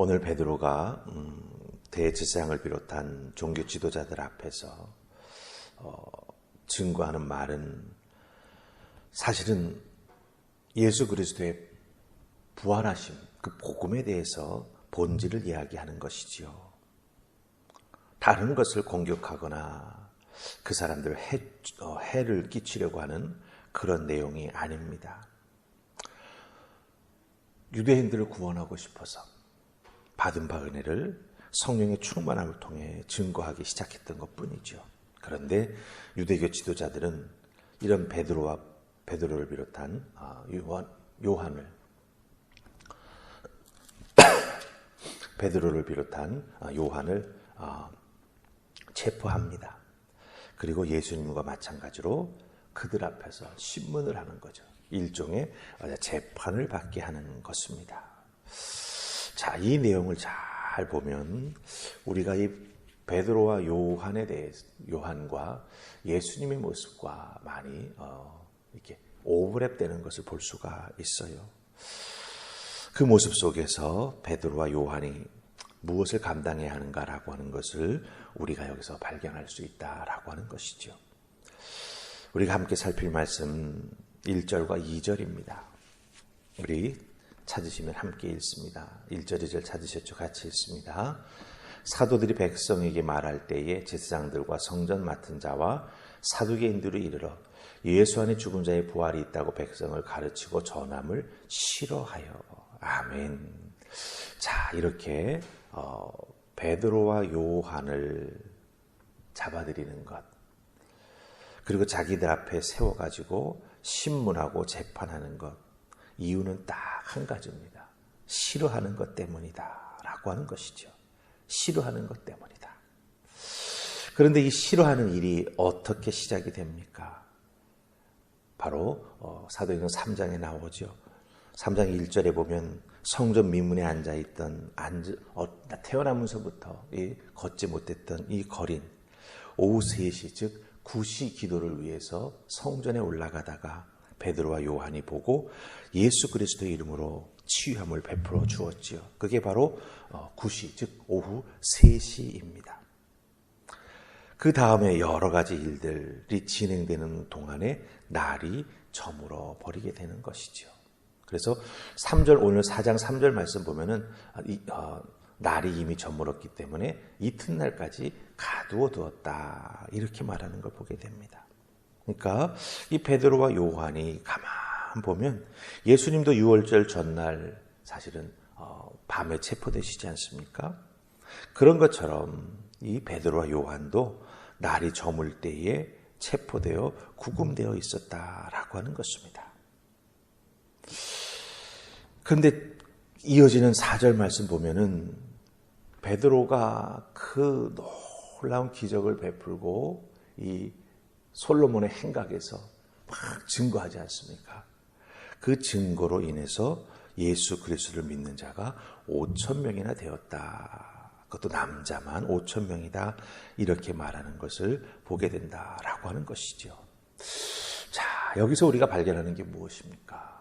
오늘 베드로가 대제사장을 비롯한 종교 지도자들 앞에서 증거하는 말은 사실은 예수 그리스도의 부활하심, 그 복음에 대해서 본질을 이야기하는 것이지요. 다른 것을 공격하거나 그 사람들 해를 끼치려고 하는 그런 내용이 아닙니다. 유대인들을 구원하고 싶어서 받은 바 은혜를 성령의 충만함을 통해 증거하기 시작했던 것뿐이죠. 그런데 유대교 지도자들은 이런 베드로를 비롯한 요한을 체포합니다. 그리고 예수님과 마찬가지로 그들 앞에서 신문을 하는 거죠. 일종의 재판을 받게 하는 것입니다. 자, 이 내용을 잘 보면 우리가 이 베드로와 요한과 예수님의 모습과 많이 이렇게 오버랩되는 것을 볼 수가 있어요. 그 모습 속에서 베드로와 요한이 무엇을 감당해야 하는가라고 하는 것을 우리가 여기서 발견할 수 있다라고 하는 것이죠. 우리가 함께 살필 말씀 1절과 2절입니다. 우리 찾으시면 함께 읽습니다. 1절, 2절 찾으셨죠? 같이 읽습니다. 사도들이 백성에게 말할 때에 제사장들과 성전 맡은 자와 사두개인들이 이르러 예수 안에 죽은 자의 부활이 있다고 백성을 가르치고 전함을 싫어하여. 아멘. 자, 이렇게 베드로와 요한을 잡아들이는 것, 그리고 자기들 앞에 세워가지고 신문하고 재판하는 것, 이유는 딱 한 가지입니다. 싫어하는 것 때문이다 라고 하는 것이죠. 싫어하는 것 때문이다. 그런데 이 싫어하는 일이 어떻게 시작이 됩니까? 바로 사도행전 3장에 나오죠. 3장 1절에 보면 성전 미문에 앉아있던 태어나면서부터 걷지 못했던 이 거린, 오후 3시 즉 9시 기도를 위해서 성전에 올라가다가 베드로와 요한이 보고 예수 그리스도의 이름으로 치유함을 베풀어 주었지요. 그게 바로 9시 즉 오후 3시입니다. 그 다음에 여러 가지 일들이 진행되는 동안에 날이 저물어 버리게 되는 것이죠. 그래서 3절, 오늘 4장 3절 말씀 보면은 날이 이미 저물었기 때문에 이튿날까지 가두어 두었다 이렇게 말하는 걸 보게 됩니다. 그러니까 이 베드로와 요한이 가만 보면 예수님도 유월절 전날 사실은 밤에 체포되시지 않습니까? 그런 것처럼 이 베드로와 요한도 날이 저물 때에 체포되어 구금되어 있었다라고 하는 것입니다. 그런데 이어지는 4절 말씀 보면은 베드로가 그 놀라운 기적을 베풀고 이 솔로몬의 행각에서 막 증거하지 않습니까? 그 증거로 인해서 예수 그리스도를 믿는 자가 5,000명이나 되었다. 그것도 남자만 5,000명이다. 이렇게 말하는 것을 보게 된다라고 하는 것이죠. 자, 여기서 우리가 발견하는 게 무엇입니까?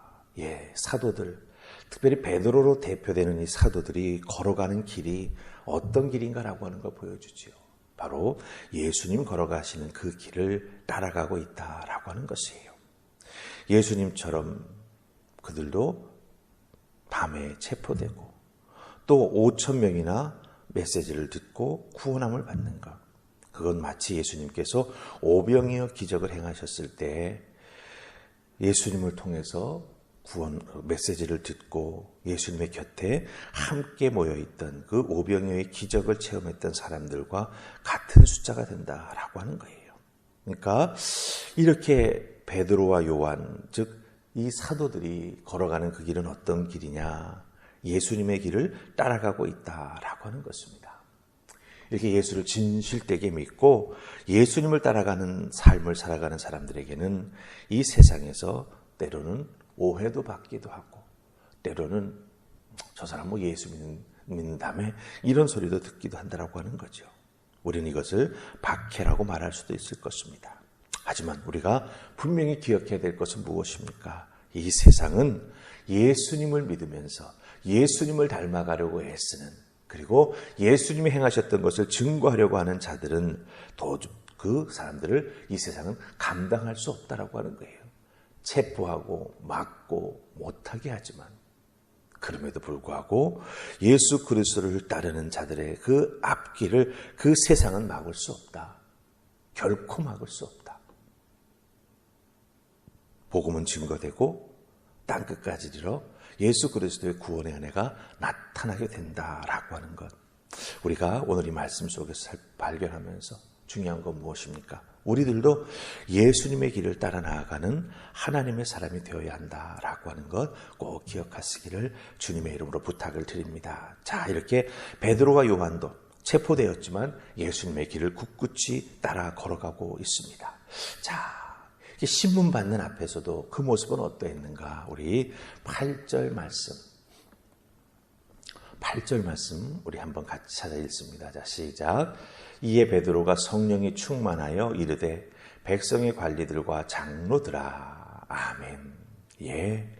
사도들, 특별히 베드로로 대표되는 이 사도들이 걸어가는 길이 어떤 길인가라고 하는 걸 보여주지요. 바로 예수님 걸어가시는 그 길을 따라가고 있다라고 하는 것이에요. 예수님처럼 그들도 밤에 체포되고 또 5,000명이나 메시지를 듣고 구원함을 받는 것. 그건 마치 예수님께서 오병이어 기적을 행하셨을 때 예수님을 통해서 메시지를 듣고 예수님의 곁에 함께 모여있던 그 오병이어의 기적을 체험했던 사람들과 같은 숫자가 된다라고 하는 거예요. 그러니까 이렇게 베드로와 요한, 즉 이 사도들이 걸어가는 그 길은 어떤 길이냐? 예수님의 길을 따라가고 있다라고 하는 것입니다. 이렇게 예수를 진실되게 믿고 예수님을 따라가는 삶을 살아가는 사람들에게는 이 세상에서 때로는 오해도 받기도 하고 때로는 저 사람 뭐 예수 믿는다며 이런 소리도 듣기도 한다라고 하는 거죠. 우리는 이것을 박해라고 말할 수도 있을 것입니다. 하지만 우리가 분명히 기억해야 될 것은 무엇입니까? 이 세상은 예수님을 믿으면서 예수님을 닮아가려고 애쓰는, 그리고 예수님이 행하셨던 것을 증거하려고 하는 자들은 그 사람들을 이 세상은 감당할 수 없다라고 하는 거예요. 체포하고 막고 못하게 하지만 그럼에도 불구하고 예수 그리스도를 따르는 자들의 그 앞길을 그 세상은 막을 수 없다. 결코 막을 수 없다. 복음은 증거되고 땅끝까지 이르러 예수 그리스도의 구원의 은혜가 나타나게 된다라고 하는 것. 우리가 오늘 이 말씀 속에서 발견하면서 중요한 건 무엇입니까? 우리들도 예수님의 길을 따라 나아가는 하나님의 사람이 되어야 한다라고 하는 것 꼭 기억하시기를 주님의 이름으로 부탁을 드립니다. 자, 이렇게 베드로와 요한도 체포되었지만 예수님의 길을 굳굳이 따라 걸어가고 있습니다. 자, 신문 받는 앞에서도 그 모습은 어떠했는가? 우리 8절 말씀 우리 한번 같이 찾아 읽습니다. 자, 시작. 이에 베드로가 성령이 충만하여 이르되 백성의 관리들과 장로들아. 아멘. 예.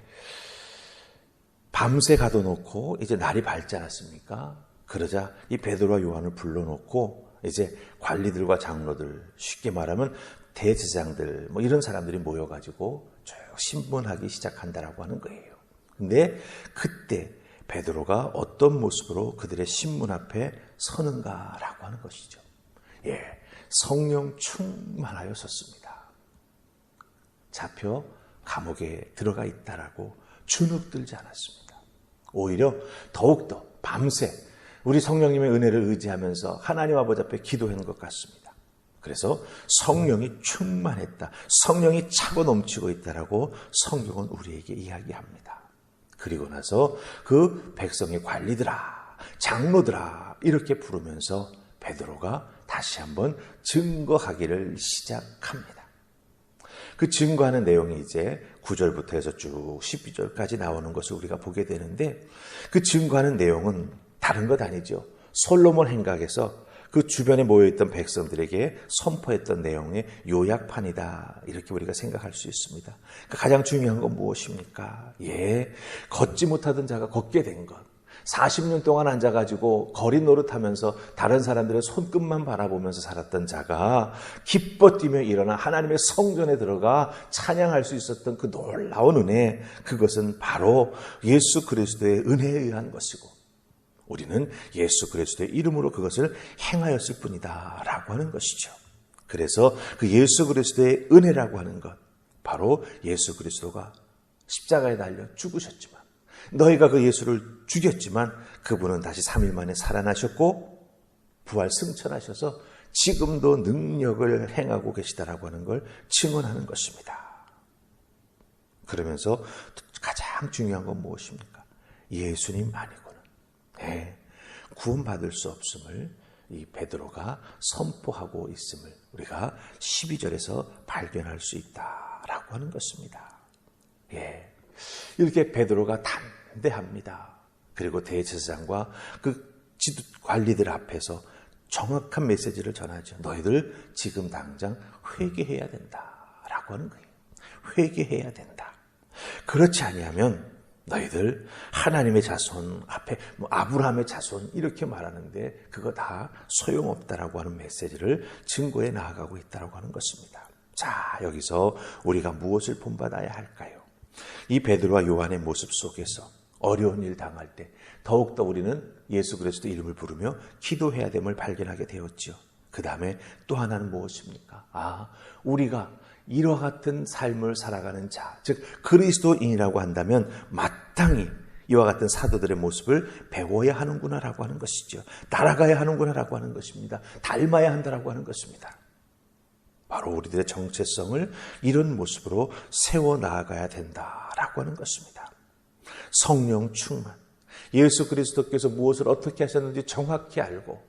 밤새 가둬놓고 이제 날이 밝지 않았습니까? 그러자 이 베드로와 요한을 불러놓고 이제 관리들과 장로들, 쉽게 말하면 대제사장들 이런 사람들이 모여가지고 쭉 신문하기 시작한다라고 하는 거예요. 근데 그때 베드로가 어떤 모습으로 그들의 신문 앞에 서는가라고 하는 것이죠. 예, 성령 충만하여 섰습니다. 잡혀 감옥에 들어가 있다라고 주눅들지 않았습니다. 오히려 더욱더 밤새 우리 성령님의 은혜를 의지하면서 하나님 아버지 앞에 기도한 것 같습니다. 그래서 성령이 충만했다. 성령이 차고 넘치고 있다라고 성경은 우리에게 이야기합니다. 그리고 나서 그 백성의 관리들아, 장로들아 이렇게 부르면서 베드로가 다시 한번 증거하기를 시작합니다. 그 증거하는 내용이 이제 9절부터 해서 쭉 12절까지 나오는 것을 우리가 보게 되는데 그 증거하는 내용은 다른 것 아니죠. 솔로몬 행각에서 그 주변에 모여있던 백성들에게 선포했던 내용의 요약판이다. 이렇게 우리가 생각할 수 있습니다. 가장 중요한 건 무엇입니까? 예, 걷지 못하던 자가 걷게 된 것. 40년 동안 앉아가지고 거리 노릇하면서 다른 사람들의 손끝만 바라보면서 살았던 자가 기뻐 뛰며 일어나 하나님의 성전에 들어가 찬양할 수 있었던 그 놀라운 은혜, 그것은 바로 예수 그리스도의 은혜에 의한 것이고 우리는 예수 그리스도의 이름으로 그것을 행하였을 뿐이다 라고 하는 것이죠. 그래서 그 예수 그리스도의 은혜라고 하는 것, 바로 예수 그리스도가 십자가에 달려 죽으셨지만 너희가 그 예수를 죽였지만 그분은 다시 3일 만에 살아나셨고 부활 승천하셔서 지금도 능력을 행하고 계시다라고 하는 걸 증언하는 것입니다. 그러면서 가장 중요한 건 무엇입니까? 예수님만이구나. 네, 구원받을 수 없음을 이 베드로가 선포하고 있음을 우리가 12절에서 발견할 수 있다라고 하는 것입니다. 예, 이렇게 베드로가 담대합니다. 그리고 대제사장과 그 관리들 앞에서 정확한 메시지를 전하죠. 너희들 지금 당장 회개해야 된다라고 하는 거예요. 회개해야 된다. 그렇지 아니하면 너희들 하나님의 자손 앞에 아브라함의 자손 이렇게 말하는데 그거 다 소용없다라고 하는 메시지를 증거해 나아가고 있다라고 하는 것입니다. 자, 여기서 우리가 무엇을 본받아야 할까요? 이 베드로와 요한의 모습 속에서 어려운 일 당할 때 더욱더 우리는 예수 그리스도 이름을 부르며 기도해야 됨을 발견하게 되었죠. 그 다음에 또 하나는 무엇입니까? 우리가 이와 같은 삶을 살아가는 자, 즉 그리스도인이라고 한다면 마땅히 이와 같은 사도들의 모습을 배워야 하는구나라고 하는 것이죠. 따라가야 하는구나라고 하는 것입니다. 닮아야 한다라고 하는 것입니다. 바로 우리들의 정체성을 이런 모습으로 세워 나아가야 된다라고 하는 것입니다. 성령 충만, 예수 그리스도께서 무엇을 어떻게 하셨는지 정확히 알고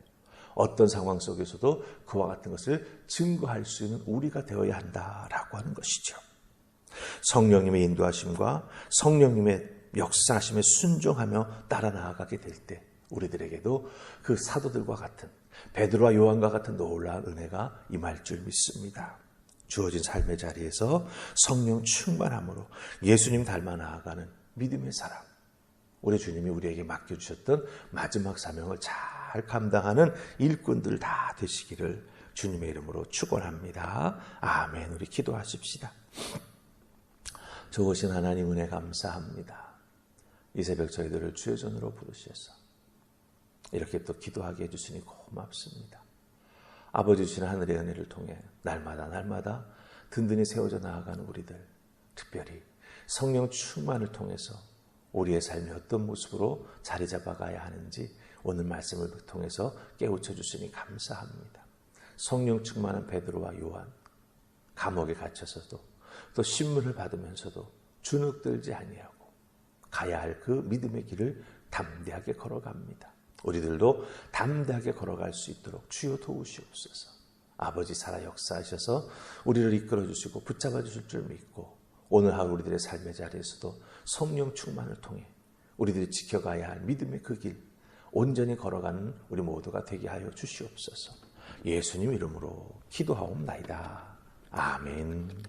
어떤 상황 속에서도 그와 같은 것을 증거할 수 있는 우리가 되어야 한다라고 하는 것이죠. 성령님의 인도하심과 성령님의 역사하심에 순종하며 따라 나아가게 될 때 우리들에게도 그 사도들과 같은 베드로와 요한과 같은 놀라운 은혜가 임할 줄 믿습니다. 주어진 삶의 자리에서 성령 충만함으로 예수님 닮아 나아가는 믿음의 사람, 우리 주님이 우리에게 맡겨주셨던 마지막 사명을 잘 감당하는 일꾼들 다 되시기를 주님의 이름으로 축원합니다. 아멘. 우리 기도하십시다. 좋으신 하나님 은혜 감사합니다. 이 새벽 저희들을 주의 전으로 부르셔서 이렇게 또 기도하게 해주시니 고맙습니다. 아버지 주신 하늘의 은혜를 통해 날마다 든든히 세워져 나아가는 우리들, 특별히 성령 충만을 통해서 우리의 삶이 어떤 모습으로 자리 잡아가야 하는지 오늘 말씀을 통해서 깨우쳐 주시니 감사합니다. 성령 충만한 베드로와 요한, 감옥에 갇혀서도 또 신문을 받으면서도 주눅들지 아니하고 가야 할 그 믿음의 길을 담대하게 걸어갑니다. 우리들도 담대하게 걸어갈 수 있도록 주여 도우시옵소서. 아버지 살아 역사하셔서 우리를 이끌어 주시고 붙잡아 주실 줄 믿고 오늘 하루 우리들의 삶의 자리에서도 성령 충만을 통해 우리들이 지켜가야 할 믿음의 그 길 온전히 걸어가는 우리 모두가 되게 하여 주시옵소서. 예수님 이름으로 기도하옵나이다. 아멘.